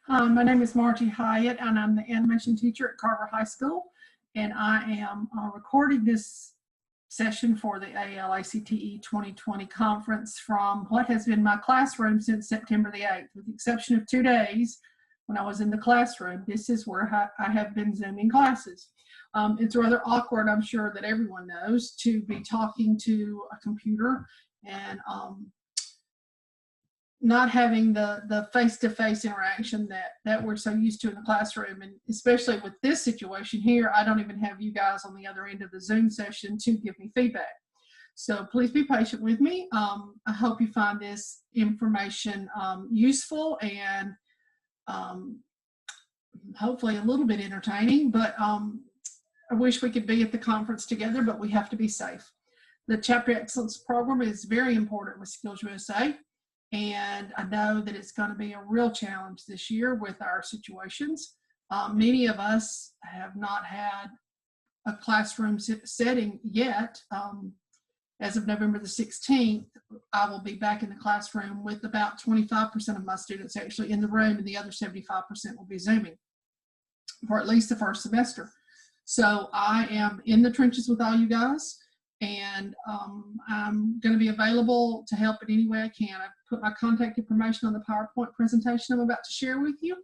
My name is Marjorie Hyatt, and I'm the animation teacher at Carver High School. And I am recording this session for the ALACTE 2020 conference from what has been my classroom since September the 8th, with the exception of 2 days when I was in the classroom. This is where I have been Zooming classes. It's rather awkward, I'm sure that everyone knows, to be talking to a computer and not having the face-to-face interaction that we're so used to in the classroom. And especially with this situation here, I don't even have you guys on the other end of the Zoom session to give me feedback. So please be patient with me. I hope you find this information useful and hopefully a little bit entertaining, but I wish we could be at the conference together, but we have to be safe. The Chapter Excellence program is very important with SkillsUSA. And I know that it's going to be a real challenge this year with our situations. Many of us have not had a classroom setting yet. As of November the 16th, I will be back in the classroom with about 25% of my students actually in the room, and the other 75% will be Zooming for at least the first semester. So I am in the trenches with all you guys. And I'm going to be available to help in any way I can. I've put my contact information on the PowerPoint presentation I'm about to share with you,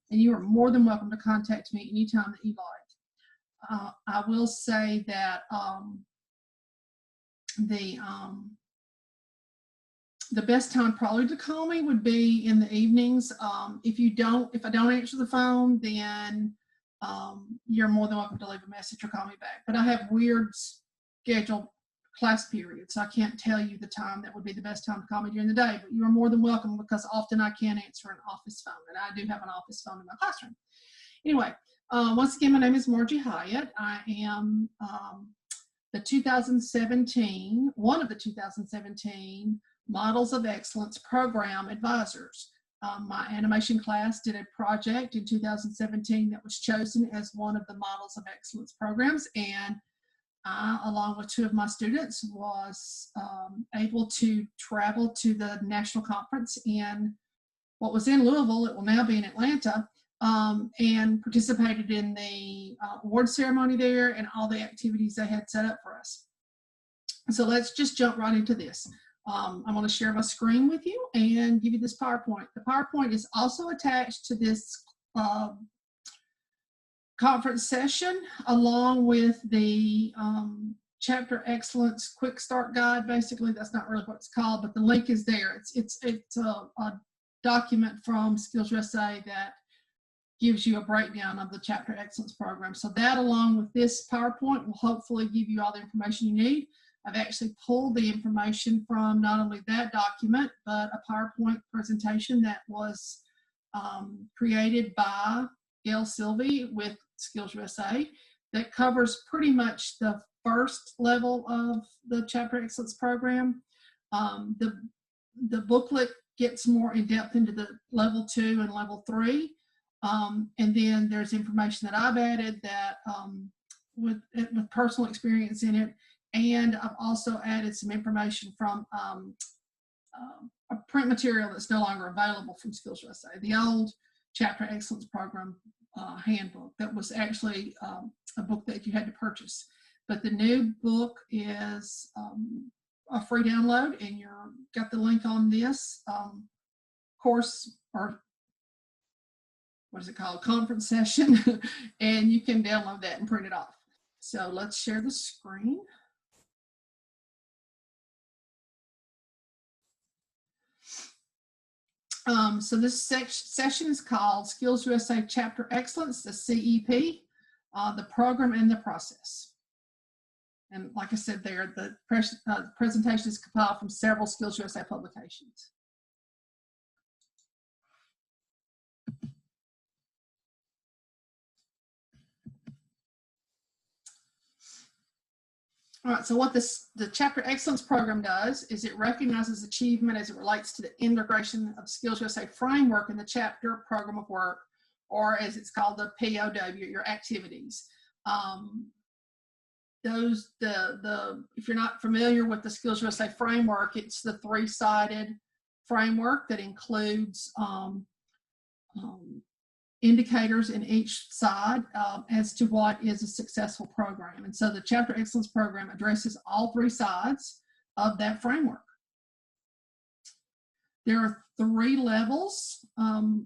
and you are more than welcome to contact me anytime that you like. I will say that the best time probably to call me would be in the evenings. If I don't answer the phone, then you're more than welcome to leave a message or call me back. But I have weird scheduled class periods, so I can't tell you the time that would be the best time to call me during the day, but you are more than welcome, because often I can't answer an office phone, and I do have an office phone in my classroom. Anyway, once again, my name is Marjorie Hyatt. I am one of the 2017 Models of Excellence Program Advisors. My animation class did a project in 2017 that was chosen as one of the Models of Excellence programs, and I, along with 2 of my students, was able to travel to the national conference in what was in Louisville. It will now be in Atlanta, and participated in the award ceremony there and all the activities they had set up for us. So let's just jump right into this. I'm going to share my screen with you and give you this PowerPoint. The PowerPoint is also attached to this conference session, along with the Chapter Excellence Quick Start Guide. Basically, that's not really what it's called, but the link is there. It's a document from SkillsUSA that gives you a breakdown of the Chapter Excellence program. So that, along with this PowerPoint, will hopefully give you all the information you need. I've actually pulled the information from not only that document, but a PowerPoint presentation that was created by Gail Sylvie with SkillsUSA that covers pretty much the first level of the Chapter Excellence program. The booklet gets more in depth into the level 2 and level 3. And then there's information that I've added that with personal experience in it. And I've also added some information from a print material that's no longer available from SkillsUSA. The old Chapter Excellence program handbook that was actually a book that you had to purchase, but the new book is a free download, and you've got the link on this course, or what is it called, conference session, and you can download that and print it off. So let's share the screen. So this session is called SkillsUSA Chapter Excellence, the CEP, the program and the process. And like I said there, the presentation is compiled from several SkillsUSA publications. All right, so what the Chapter Excellence program does is it recognizes achievement as it relates to the integration of SkillsUSA framework in the chapter program of work, or as it's called, the POW, your activities. If you're not familiar with the SkillsUSA framework, it's the 3-sided framework that includes indicators in each side as to what is a successful program. And so the Chapter Excellence Program addresses all three sides of that framework. There are 3 levels in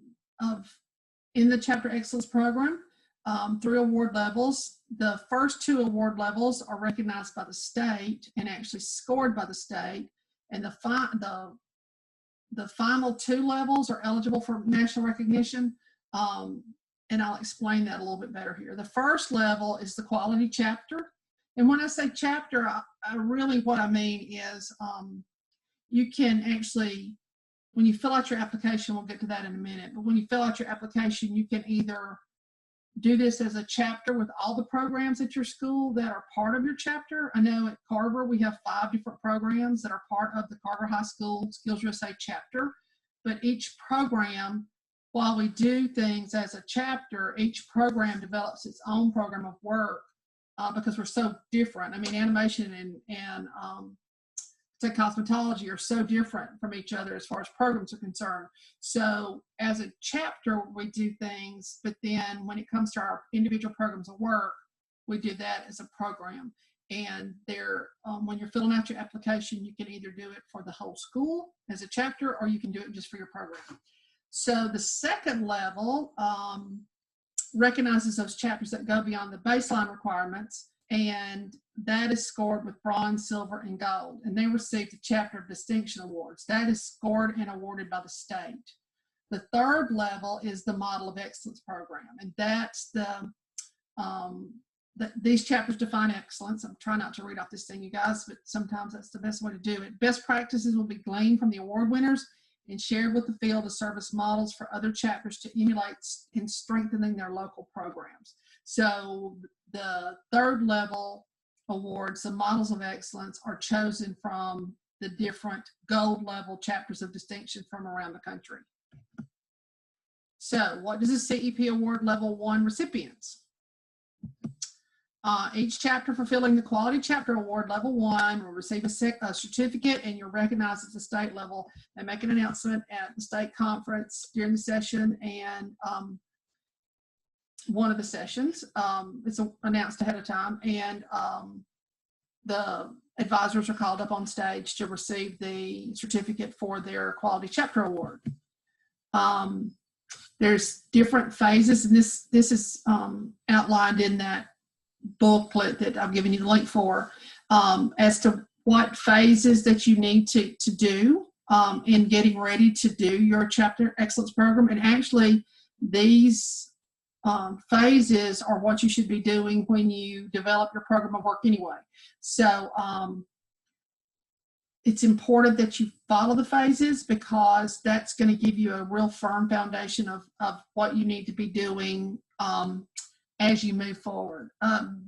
the Chapter Excellence Program, 3 award levels. The first 2 award levels are recognized by the state and actually scored by the state, and the final 2 levels are eligible for national recognition, and I'll explain that a little bit better here. The first level is the quality chapter, and when I say chapter, I really what I mean is you can actually, when you fill out your application, we'll get to that in a minute, but when you fill out your application, you can either do this as a chapter with all the programs at your school that are part of your chapter. I know at Carver we have 5 different programs that are part of the Carver High School SkillsUSA chapter, but each program, while we do things as a chapter, each program develops its own program of work because we're so different. I mean, animation and say cosmetology are so different from each other as far as programs are concerned. So as a chapter, we do things, but then when it comes to our individual programs of work, we do that as a program. And there, when you're filling out your application, you can either do it for the whole school as a chapter, or you can do it just for your program. So the second level recognizes those chapters that go beyond the baseline requirements, and that is scored with bronze, silver, and gold. And they receive the Chapter Distinction Awards. That is scored and awarded by the state. The third level is the Model of Excellence Program, and that's these chapters define excellence. I'm trying not to read off this thing, you guys, but sometimes that's the best way to do it. Best practices will be gleaned from the award winners and shared with the field to serve as models for other chapters to emulate in strengthening their local programs. So the third level awards, the models of excellence, are chosen from the different gold level chapters of distinction from around the country. So what does a CEP award level 1 recipients? Each chapter fulfilling the quality chapter award level 1 will receive a certificate, and you're recognized at the state level. They make an announcement at the state conference during the session, and one of the sessions, it's announced ahead of time, and the advisors are called up on stage to receive the certificate for their quality chapter award. There's different phases, and this is outlined in that booklet that I've given you the link for, as to what phases that you need to do in getting ready to do your Chapter Excellence Program. And actually these phases are what you should be doing when you develop your program of work anyway. So it's important that you follow the phases, because that's going to give you a real firm foundation of what you need to be doing as you move forward.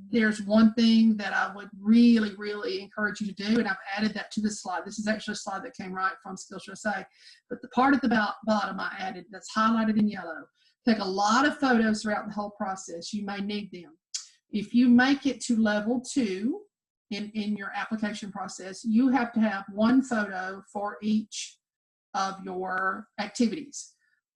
There's one thing that I would really, really encourage you to do, and I've added that to this slide. This is actually a slide that came right from SkillsUSA, but the part at the bottom I added that's highlighted in yellow. Take a lot of photos throughout the whole process. You may need them. If you make it to level 2 in your application process, you have to have 1 photo for each of your activities.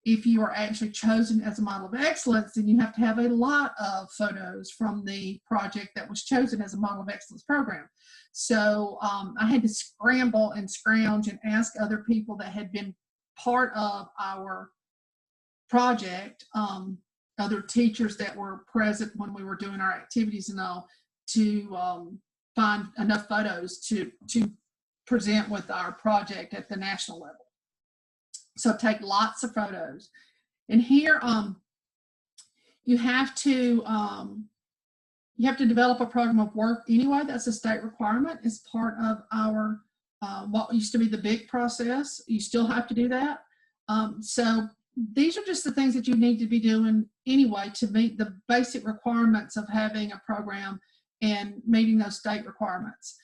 If you are actually chosen as a model of excellence, then you have to have a lot of photos from the project that was chosen as a model of excellence program. So I had to scramble and scrounge and ask other people that had been part of our project, other teachers that were present when we were doing our activities and all, to find enough photos to present with our project at the national level. So take lots of photos. And here you have to develop a program of work anyway. That's a state requirement. It's part of our what used to be the big process. You still have to do that. So these are just the things that you need to be doing anyway to meet the basic requirements of having a program and meeting those state requirements.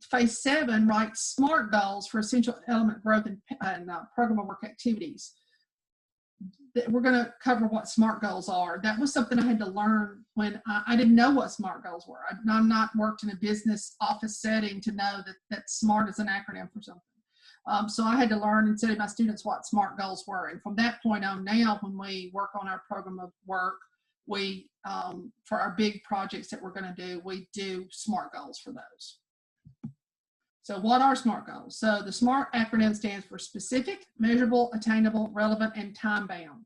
Phase 7 writes SMART goals for essential element growth and program of work activities. We're going to cover what SMART goals are. That was something I had to learn when I didn't know what SMART goals were. I've not worked in a business office setting to know that SMART is an acronym for something. So I had to learn and say to my students what SMART goals were. And from that point on now, when we work on our program of work, we, for our big projects that we're going to do, we do SMART goals for those. So what are SMART goals? So the SMART acronym stands for specific, measurable, attainable, relevant, and time-bound.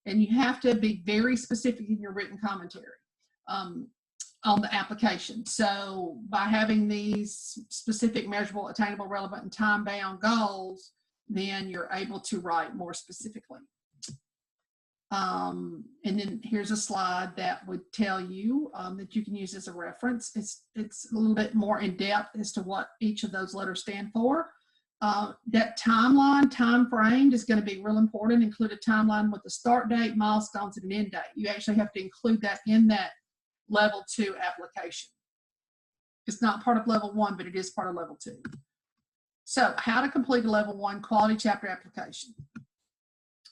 And you have to be very specific in your written commentary on the application. So by having these specific, measurable, attainable, relevant, and time-bound goals, then you're able to write more specifically. And then here's a slide that would tell you that you can use as a reference. It's a little bit more in depth as to what each of those letters stand for. That timeline, time frame is going to be real important. Include a timeline with the start date, milestones, and an end date. You actually have to include that in that level 2 application. It's not part of level 1, but it is part of level 2. So how to complete a level 1 quality chapter application.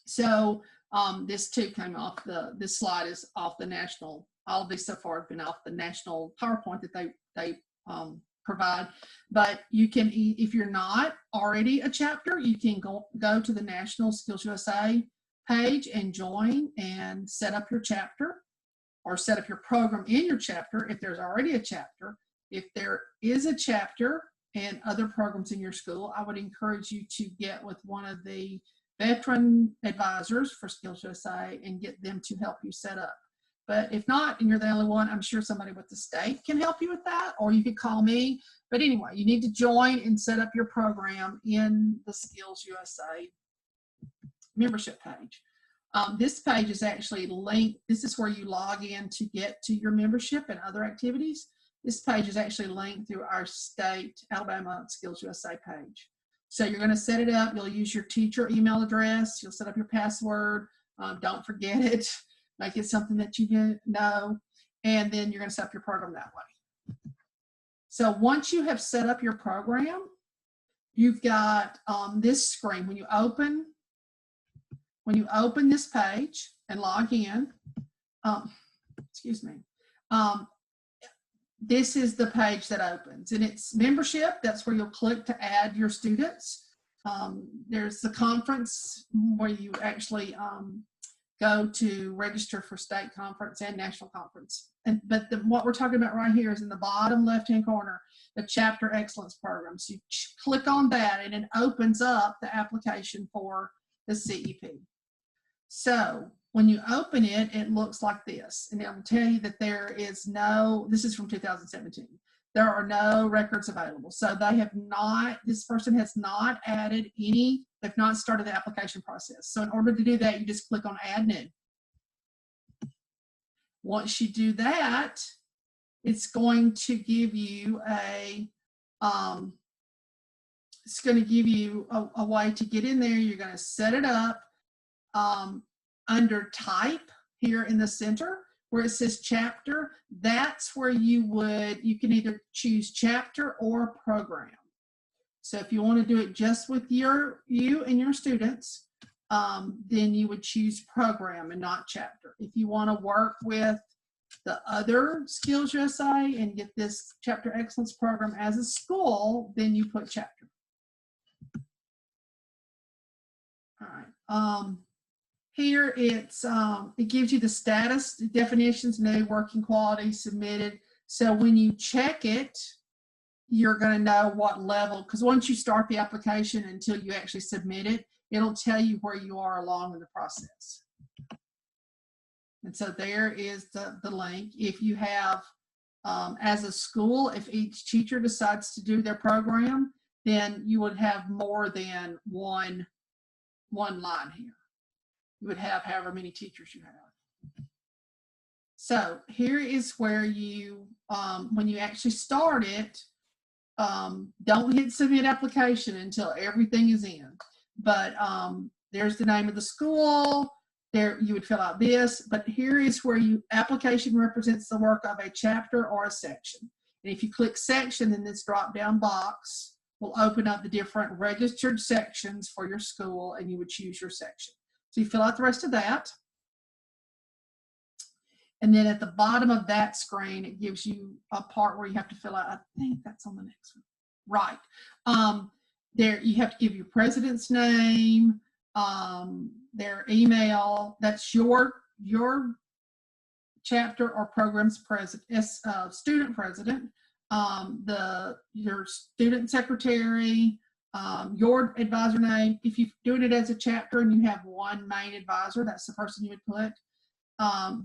So this too came off this slide is off the national, all of these so far have been off the national PowerPoint that they provide. But you can, if you're not already a chapter, you can go to the National Skills USA page and join and set up your chapter, or set up your program in your chapter if there's already a chapter. If there is a chapter and other programs in your school, I would encourage you to get with one of the veteran advisors for Skills USA and get them to help you set up. But if not, and you're the only one, I'm sure somebody with the state can help you with that, or you could call me. But anyway, you need to join and set up your program in the Skills USA membership page. This page is actually linked. This is where you log in to get to your membership and other activities. This page is actually linked through our state Alabama SkillsUSA page. So you're going to set it up. You'll use your teacher email address. You'll set up your password. Don't forget it. Make it something that you know. And then you're going to set up your program that way. So once you have set up your program, you've got this screen. When you open this page and log in, excuse me, this is the page that opens, and it's membership. That's where you'll click to add your students. There's the conference where you actually go to register for state conference and national conference. But what we're talking about right here is in the bottom left-hand corner, the Chapter Excellence Program. So you click on that, and it opens up the application for the CEP. So when you open it, it looks like this, and it will tell you that there is no, this is from 2017, there are no records available. So they have not, this person has not added any, they've not started the application process. So in order to do that, you just click on Add New. Once you do that, it's going to give you a, way to get in there. You're going to set it up. Under type here in the center where it says chapter, that's where you can either choose chapter or program. So if you want to do it just with you and your students, then you would choose program and not chapter. If you want to work with the other Skills USA and get this Chapter Excellence Program as a school, then you put chapter. All right. Here it gives you the status, the definitions, new, working quality, submitted. So when you check it, you're going to know what level, because once you start the application until you actually submit it, it'll tell you where you are along in the process. And so there is the link. If you have, as a school, if each teacher decides to do their program, then you would have more than one line here. You would have however many teachers you have. So here is where you, when you actually start it, don't hit submit application until everything is in. But there's the name of the school. There you would fill out this. But here is where application represents the work of a chapter or a section. And if you click section, then this drop-down box will open up the different registered sections for your school, and you would choose your section. So you fill out the rest of that. And then at the bottom of that screen, it gives you a part where you have to fill out, I think that's on the next one. Right. there you have to give your president's name, their email. That's your chapter or program's president, student president, your student secretary, your advisor name. If you're doing it as a chapter and you have one main advisor, that's the person you would put.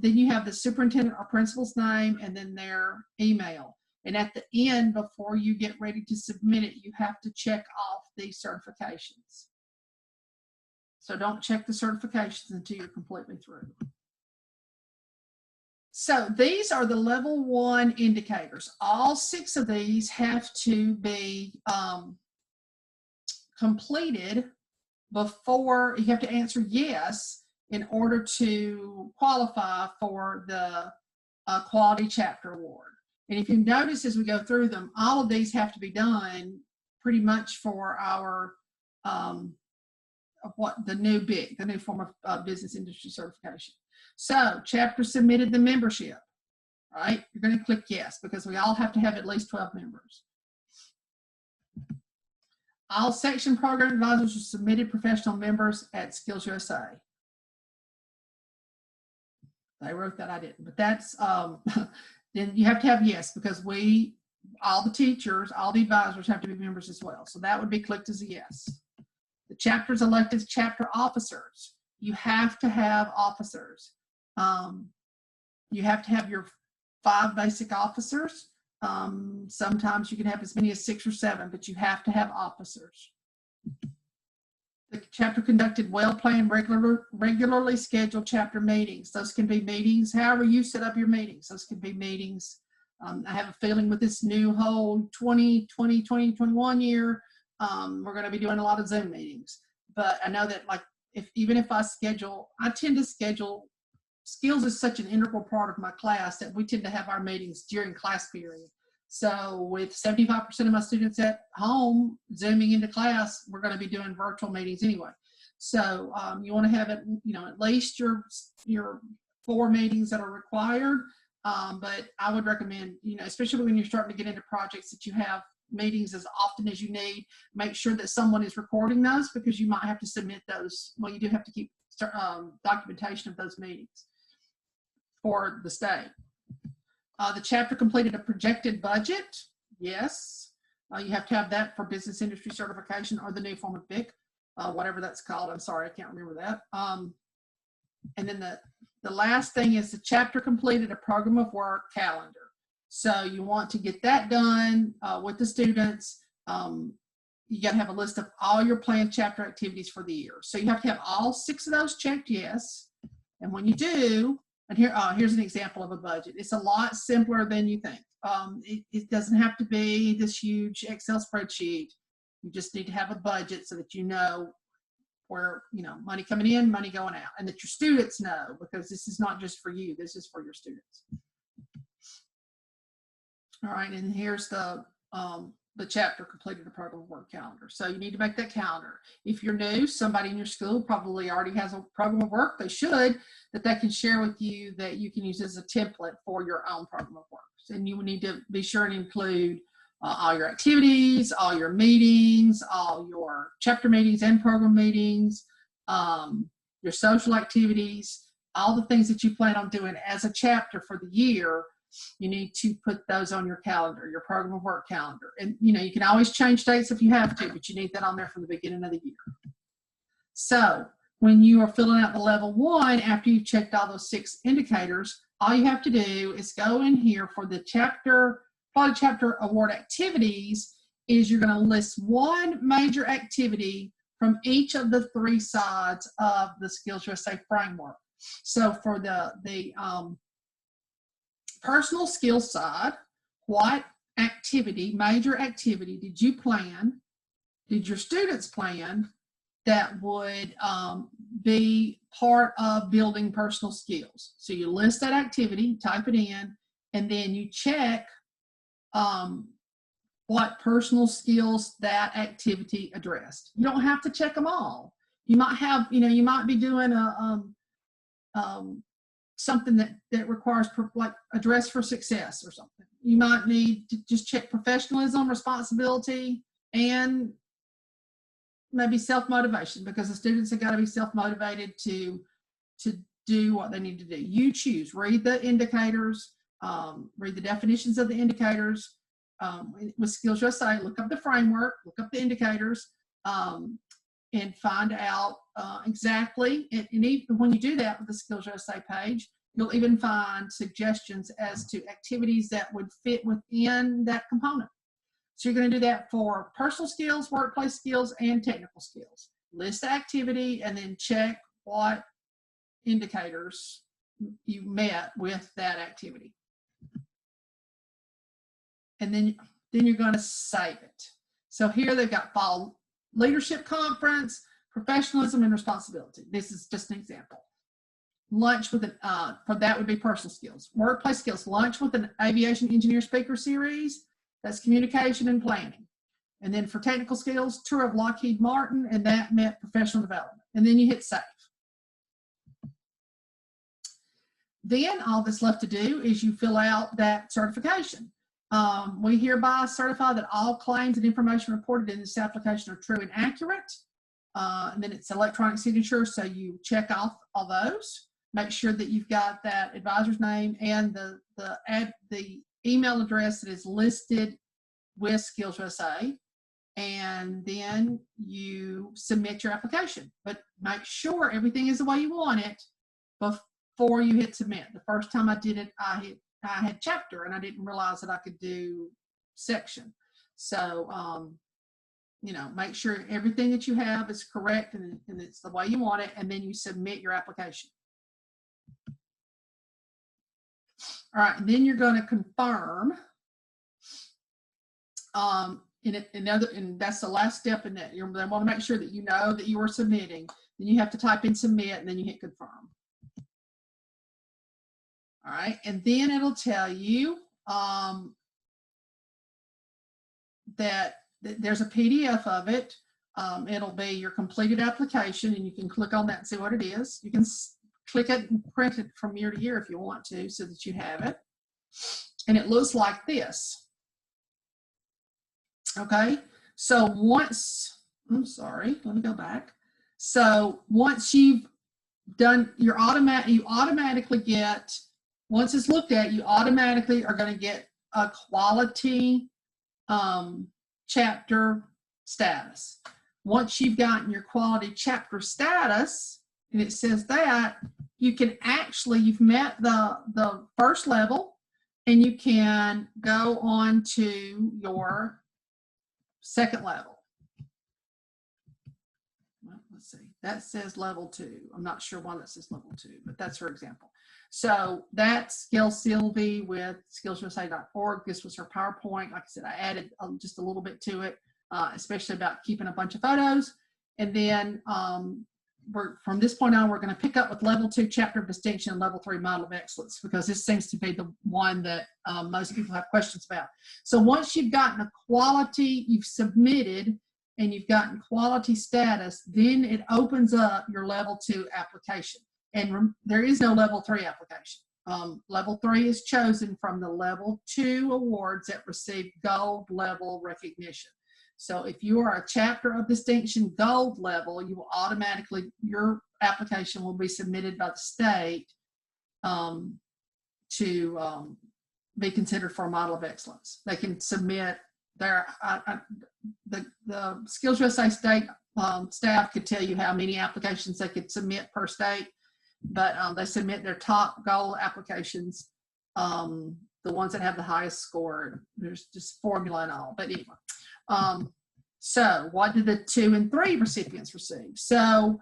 Then you have the superintendent or principal's name and then their email. And at the end, before you get ready to submit it, you have to check off these certifications. So don't check the certifications until you're completely through. So these are the level 1 indicators. All 6 of these have to be completed before you have to answer yes in order to qualify for the Quality Chapter Award. And if you notice as we go through them, all of these have to be done pretty much for our the new form of business industry certification. So chapter submitted the membership, right? You're going to click yes because we all have to have at least 12 members. All section program advisors are submitted professional members at SkillsUSA. They wrote that, I didn't, but that's then you have to have yes because all the teachers, all the advisors have to be members as well. So that would be clicked as a yes. The chapters elected chapter officers. You have to have officers. You have to have your 5 basic officers. Sometimes you can have as many as 6 or 7, but you have to have officers. The chapter conducted well-planned, regularly scheduled chapter meetings. Those can be meetings, however you set up your meetings. Those can be meetings. I have a feeling with this new whole 2021 year, we're going to be doing a lot of Zoom meetings. But I know that even if I tend to schedule. Skills is such an integral part of my class that we tend to have our meetings during class period. So with 75% of my students at home Zooming into class, we're going to be doing virtual meetings anyway. So you want to have it, at least your 4 meetings that are required. But I would recommend, especially when you're starting to get into projects that you have meetings as often as you need, make sure that someone is recording those because you might have to submit those. Well, you do have to keep documentation of those meetings for the state. The chapter completed a projected budget. Yes. You have to have that for business industry certification or the new form of BIC, whatever that's called. I'm sorry, I can't remember that. And then the last thing is the chapter completed a program of work calendar. So you want to get that done with the students. You got to have a list of all your planned chapter activities for the year. So you have to have all 6 of those checked yes. And when you do, and here's an example of a budget. It's a lot simpler than you think. It doesn't have to be this huge Excel spreadsheet. You just need to have a budget so that you know where, money coming in, money going out, and that your students know, because this is not just for you, this is for your students. All right, and here's the chapter completed a program of work calendar. So you need to make that calendar. If you're new, somebody in your school probably already has a program of work. They should, that they can share with you that you can use as a template for your own program of work. And you need to be sure and include all your activities, all your meetings, all your chapter meetings and program meetings, your social activities, all the things that you plan on doing as a chapter for the year. You need to put those on your calendar, your program of work calendar. And you can always change dates if you have to, but you need that on there from the beginning of the year. So when you are filling out the level 1, after you've checked all those 6 indicators, all you have to do is go in here for the Quality Chapter Award activities. Is you're going to list one major activity from each of the 3 sides of the SkillsUSA framework. So for the personal skills side, what activity, major activity did you plan, did your students plan that would be part of building personal skills? So you list that activity, type it in, and then you check what personal skills that activity addressed. You don't have to check them all. You might have, you might be doing something that requires like a dress for success or something. You might need to just check professionalism, responsibility, and maybe self-motivation, because the students have got to be self-motivated to do what they need to do. You choose. Read the indicators, read the definitions of the indicators. With SkillsUSA, look up the framework, look up the indicators, and find out exactly, and even when you do that with the SkillsUSA page, you'll even find suggestions as to activities that would fit within that component. So you're going to do that for personal skills, workplace skills, and technical skills. List the activity and then check what indicators you met with that activity. And then you're going to save it. So here they've got fall leadership conference, professionalism and responsibility. This is just an example. Lunch with for that would be personal skills. Workplace skills, lunch with an aviation engineer speaker series. That's communication and planning. And then for technical skills, tour of Lockheed Martin, and that meant professional development. And then you hit save. Then all that's left to do is you fill out that certification. We hereby certify that all claims and information reported in this application are true and accurate. And then it's electronic signature, so you check off all those. Make sure that you've got that advisor's name and the email address that is listed with SkillsUSA, and then you submit your application. But make sure everything is the way you want it before you hit submit. The first time I did it, I had chapter, and I didn't realize that I could do section. So, you know, make sure everything that you have is correct and it's the way you want it, and then you submit your application. All right, and then you're going to confirm. And that's the last step in that. They want to make sure that you know that you are submitting. Then you have to type in submit, and then you hit confirm. All right, and then it'll tell you that there's a PDF of it. It'll be your completed application, and you can click on that and see what it is. You can click it and print it from year to year if you want to, so that you have it. And it looks like this. Okay, so once, I'm sorry, let me go back. So once you've done you automatically get, once it's looked at, you automatically are going to get a quality chapter status. Once you've gotten your quality chapter status, and it says that, you can actually, you've met the first level, and you can go on to your second level. Well, let's see, that says level 2. I'm not sure why that says level 2, but that's her example. So that's Skills Sylvie with skillsusa.org. This was her PowerPoint. Like I said, I added just a little bit to it, especially about keeping a bunch of photos. And then from this point on, we're going to pick up with level 2 chapter of distinction and level 3 model of excellence, because this seems to be the one that most people have questions about. So once you've gotten a quality, you've submitted, and you've gotten quality status, then it opens up your level 2 application. And there is no level 3 application. Level 3 is chosen from the level 2 awards that receive gold level recognition. So if you are a chapter of distinction gold level, you will automatically, your application will be submitted by the state to be considered for a model of excellence. They can submit their, the SkillsUSA state staff could tell you how many applications they could submit per state, but they submit their top gold applications, the ones that have the highest score. There's just formula and all, but anyway. So what did the 2 and 3 recipients receive? So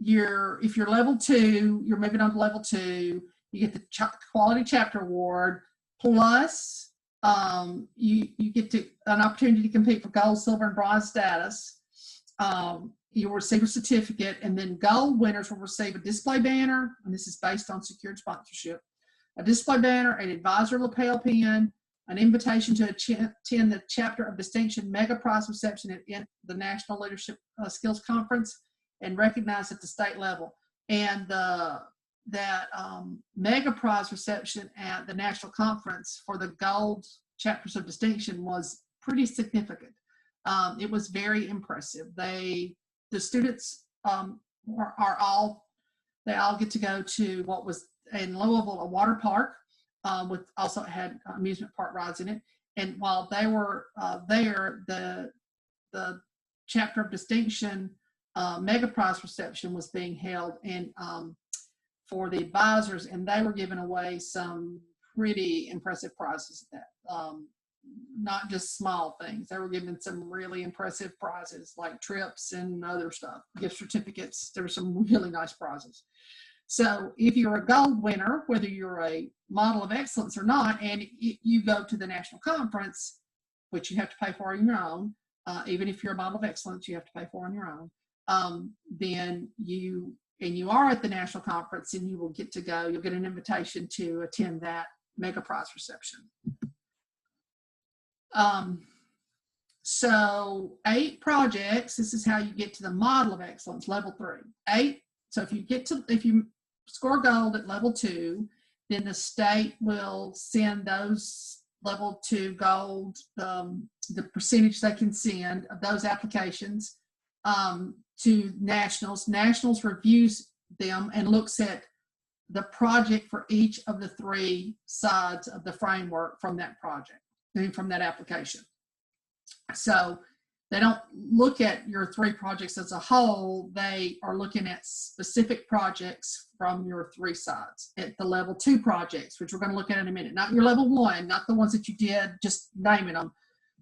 if you're level 2, you're moving on to level 2, you get the quality chapter award, plus you get an opportunity to compete for gold, silver, and bronze status. You'll receive a certificate, and then gold winners will receive a display banner, and this is based on secured sponsorship, a display banner, an advisor lapel pin, an invitation to attend the Chapter of Distinction Mega Prize reception at the National Leadership Skills Conference, and recognized at the state level. And that Mega Prize reception at the National Conference for the Gold Chapters of Distinction was pretty significant. It was very impressive. The students are all, they all get to go to what was in Louisville, a water park, with also had amusement park rides in it. And while they were there, the chapter of distinction mega prize reception was being held, and for the advisors, and they were giving away some pretty impressive prizes. That not just small things. They were giving some really impressive prizes like trips and other stuff, gift certificates. There were some really nice prizes. So if you're a gold winner, whether you're a model of excellence or not, and you go to the national conference, which you have to pay for on your own, even if you're a model of excellence, you have to pay for on your own, then you are at the national conference, and you will get to go, you'll get an invitation to attend that mega prize reception. So 8 projects, this is how you get to the model of excellence, level 3. 8, so if you score gold at level 2, then the state will send those level 2 gold, the percentage they can send of those applications to nationals. Nationals reviews them and looks at the project for each of the 3 sides of the framework from that project, I mean, from that application. So they don't look at your 3 projects as a whole. They are looking at specific projects from your 3 sides. At the level 2 projects, which we're going to look at in a minute, not your level 1, not the ones that you did, just naming them.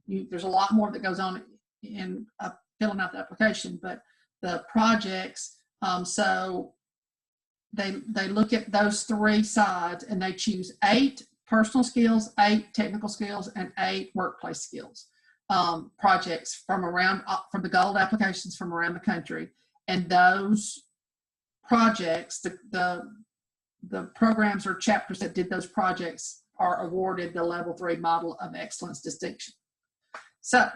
There's a lot more that goes on in filling out the application, but the projects, so they look at those 3 sides, and they choose 8 personal skills, 8 technical skills, and 8 workplace skills projects from the gold applications from around the country. And those projects, the programs or chapters that did those projects are awarded the level 3 model of excellence distinction. So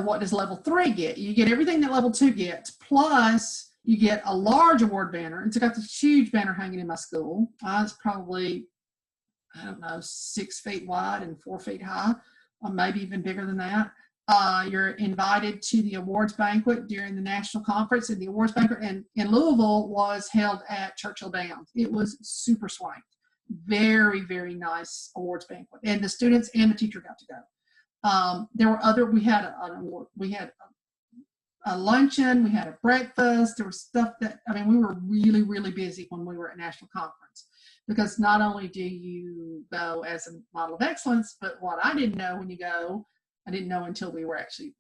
what does level 3 get? You get everything that level 2 gets, plus you get a large award banner. It's got this huge banner hanging in my school. It's probably, I don't know, 6 feet wide and 4 feet high, or maybe even bigger than that. You're invited to the awards banquet during the national conference, and the awards banquet in Louisville was held at Churchill Downs. It was super swank. Very, very nice awards banquet. And the students and the teacher got to go. There were we had an award, we had a luncheon, we had a breakfast. There was stuff that, I mean, we were really, really busy when we were at national conference, because not only do you go as a model of excellence, but what I didn't know when you go, I didn't know until we received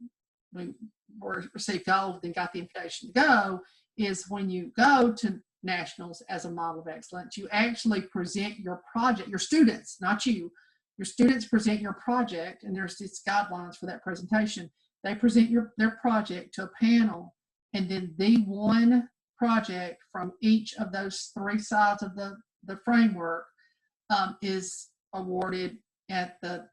gold and got the invitation to go, is when you go to nationals as a model of excellence, you actually present your project, your students, not you, your students present your project, and there's these guidelines for that presentation. They present their project to a panel, and then the one project from each of those 3 sides of the framework is awarded at the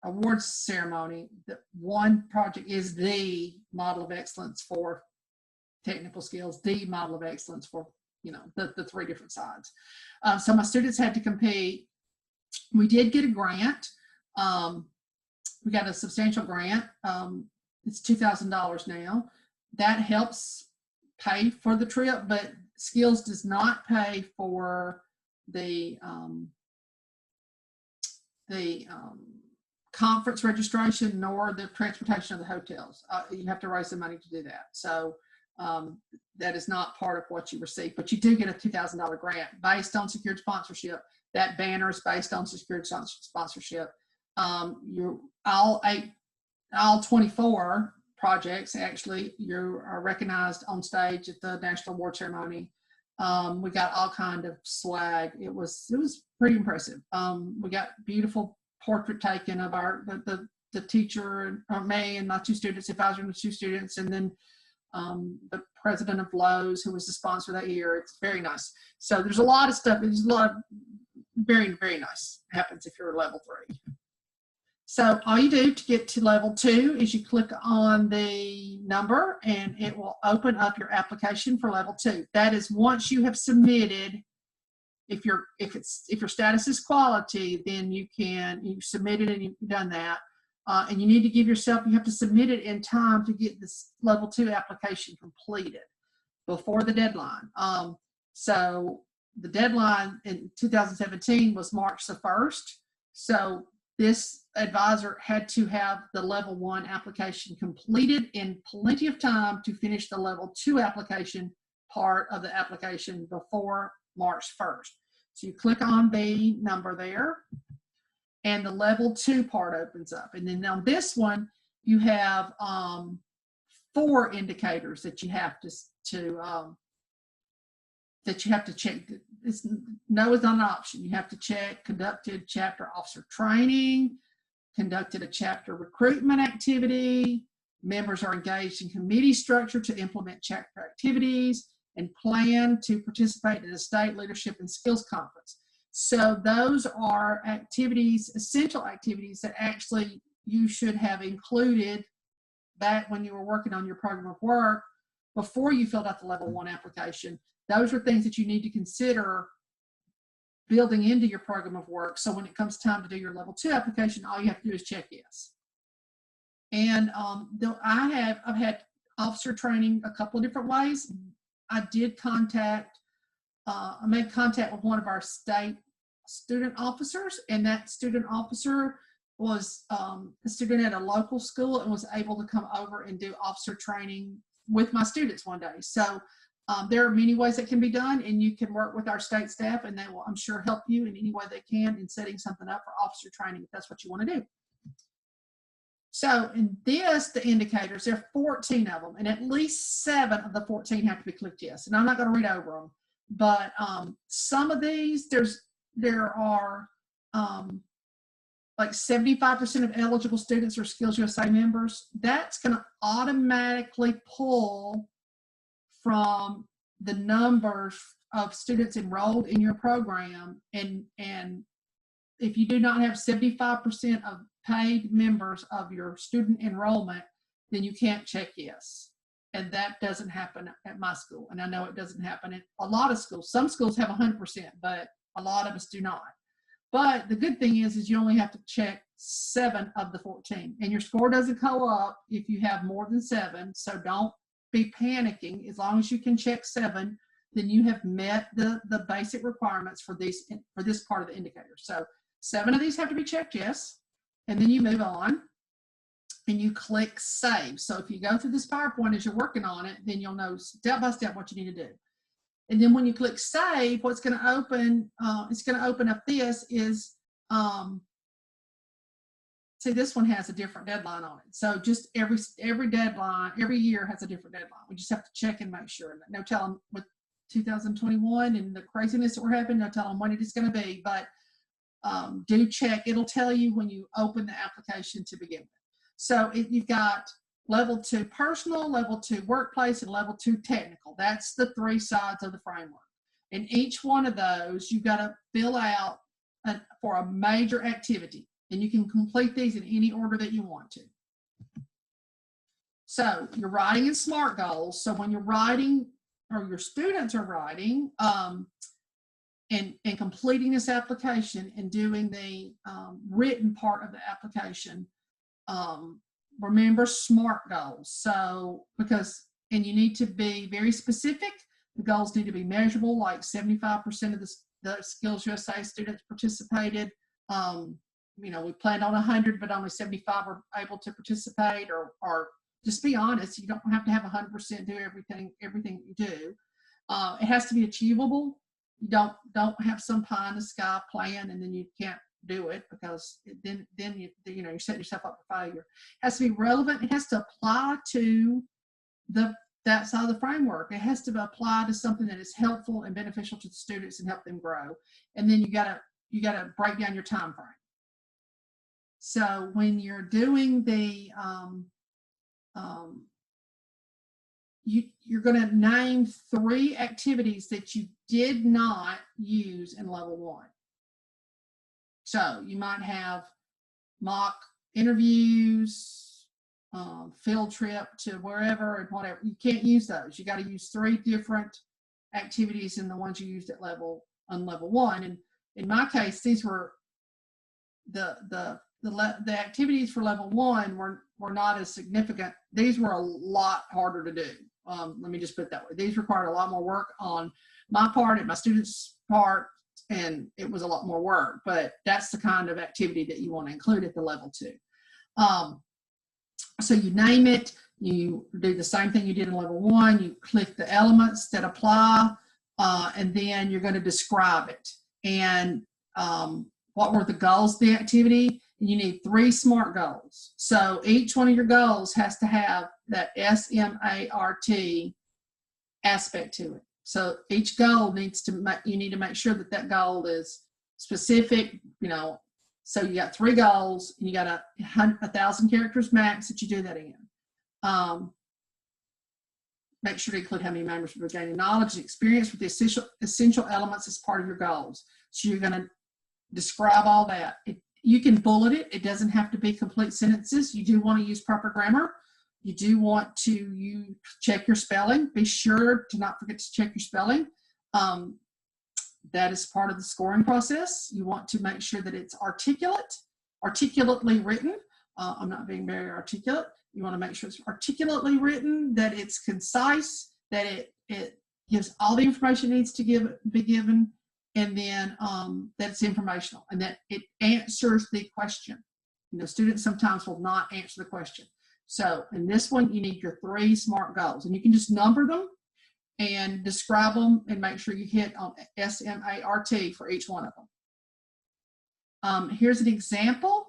awards ceremony. The one project is the model of excellence for technical skills, the model of excellence for, the 3 different sides. So my students had to compete. We did get a grant. We got a substantial grant. It's $2,000 now. That helps pay for the trip, but Skills does not pay for the conference registration nor the transportation of the hotels. You have to raise the money to do that. So that is not part of what you receive, but you do get a $2,000 grant based on secured sponsorship. That banner is based on secured sponsorship. All 24 projects, actually, you are recognized on stage at the National Award Ceremony. We got all kind of swag. It was pretty impressive. We got beautiful portrait taken of the teacher, me and my 2 students, advisor and the 2 students, and then the president of Lowe's, who was the sponsor that year. It's very nice. So there's a lot of stuff. There's a lot of very, very nice happens if you're level 3. So all you do to get to level 2 is you click on the number, and it will open up your application for level 2. That is once you have submitted. If your status is quality, then you submitted and you've done that. and you need to give yourself, you have to submit it in time to get this level 2 application completed before the deadline. So the deadline in 2017 was March the 1st. So this advisor had to have the level 1 application completed in plenty of time to finish the level 2 application part of the application before March 1st. So you click on the number there, and the level 2 part opens up. And then on this one, you have 4 indicators that you have to check. No is not an option. You have to check conducted chapter officer training, conducted a chapter recruitment activity, members are engaged in committee structure to implement chapter activities, and plan to participate in a state leadership and skills conference. So those are activities, essential activities that actually you should have included back when you were working on your program of work before you filled out the level 1 application. Those are things that you need to consider building into your program of work. So when it comes time to do your level 2 application, all you have to do is check yes. And I've had officer training a couple of different ways. I made contact with one of our state student officers, and that student officer was a student at a local school and was able to come over and do officer training with my students one day. So there are many ways that can be done, and you can work with our state staff, and they will, I'm sure, help you in any way they can in setting something up for officer training if that's what you want to do. So in this, the indicators, there are 14 of them, and at least 7 of the 14 have to be clicked yes. And I'm not going to read over them, but some of these, there are like 75% of eligible students are SkillsUSA members. That's going to automatically pull from the numbers of students enrolled in your program, and if you do not have 75% of paid members of your student enrollment, then you can't check yes. And that doesn't happen at my school, and I know it doesn't happen at a lot of schools. Some schools have 100%, but a lot of us do not. But the good thing is you only have to check 7 of the 14, and your score doesn't go up if you have more than 7. So don't be panicking. As long as you can check 7, then you have met the basic requirements for this part of the indicator. So 7 of these have to be checked yes, and then you move on and you click save. So if you go through this PowerPoint as you're working on it, then you'll know step by step what you need to do. And then when you click save, what's going to open, it's going to open up this is, see, this one has a different deadline on it. So just every deadline, every year has a different deadline. We just have to check and make sure. No telling with 2021 and the craziness that we're having, no telling when it is going to be, but do check. It'll tell you when you open the application to begin with. So you've got level 2 personal, level 2 workplace, and level 2 technical. That's the 3 sides of the framework. And each one of those, you've got to fill out for a major activity. And you can complete these in any order that you want to. So you're writing in SMART goals. So when you're writing, or your students are writing, and completing this application and doing the written part of the application, remember SMART goals. So and you need to be very specific. The goals need to be measurable, like 75% of the SkillsUSA students participated. You know, we planned on 100, but only 75 were able to participate, or just be honest. You don't have to have 100% do everything you do. It has to be achievable. You don't have some pie in the sky plan and then you can't do it, because then you set yourself up for failure. It has to be relevant. It has to apply to that side of the framework. It has to apply to something that is helpful and beneficial to the students and help them grow. And then you gotta break down your time frame. So when you're doing the you're going to name 3 activities that you did not use in level 1. So you might have mock interviews, field trip to wherever and whatever. You can't use those. You got to use 3 different activities in the ones you used on level 1. And in my case, these were the the activities for level 1 were not as significant. These were a lot harder to do. Let me just put it that way. These required a lot more work on my part and my students' part, and it was a lot more work, but that's the kind of activity that you want to include at the level 2. So you name it, you do the same thing you did in level 1, you click the elements that apply, and then you're going to describe it. And what were the goals of the activity? You need 3 SMART goals. So each one of your goals has to have that SMART aspect to it. So each goal needs to, you need to make sure that that goal is specific, you know. So you got 3 goals, and you got 1,000 characters max that you do that in. Make sure to include how many members are gaining knowledge and experience with the essential elements as part of your goals. So you're going to describe all that. You can bullet it. It doesn't have to be complete sentences. You do want to use proper grammar. You do want to check your spelling. Be sure to not forget to check your spelling. That is part of the scoring process. You want to make sure that it's articulately written. I'm not being very articulate. You want to make sure it's articulately written, that it's concise, that it gives all the information it needs to be given, and then that it's informational, and that it answers the question. You know, students sometimes will not answer the question. So in this one, you need your 3 SMART goals, and you can just number them and describe them and make sure you hit on SMART for each one of them. Here's an example.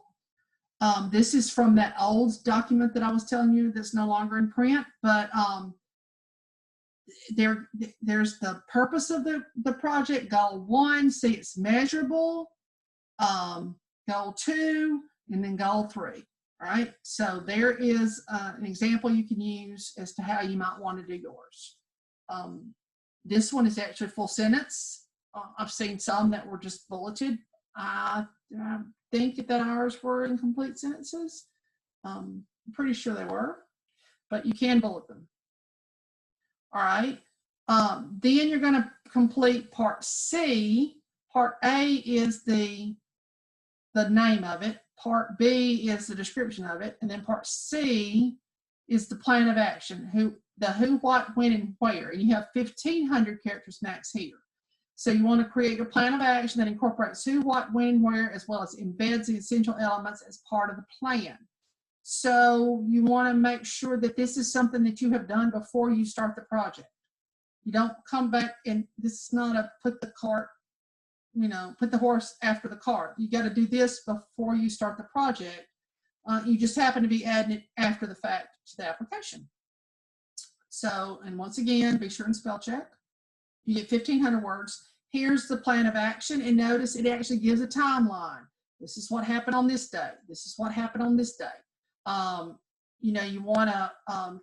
This is from that old document that I was telling you that's no longer in print, but there's the purpose of the project. Goal 1, see it's measurable. Goal 2, and then goal 3. All right, so there is an example you can use as to how you might want to do yours. This one is actually full sentence. I've seen some that were just bulleted. I think that ours were incomplete sentences. I'm pretty sure they were, but you can bullet them. All right, then you're going to complete part C. Part A is the name of it. Part B is the description of it, and then part C is the plan of action. The who, what, when, and where. And you have 1,500 characters max here. So you want to create a plan of action that incorporates who, what, when, where, as well as embeds the essential elements as part of the plan. So you want to make sure that this is something that you have done before you start the project. You don't come back, and this is not a put the horse after the cart. You got to do this before you start the project. You just happen to be adding it after the fact to the application. So, and once again, be sure and spell check. You get 1,500 words. Here's the plan of action, and notice it actually gives a timeline. This is what happened on this day. This is what happened on this day. You know, you want to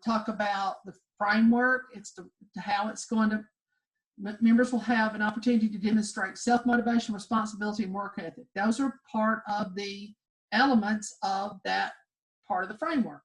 talk about the framework. It's how it's going to. Members will have an opportunity to demonstrate self-motivation, responsibility, and work ethic. Those are part of the elements of that part of the framework.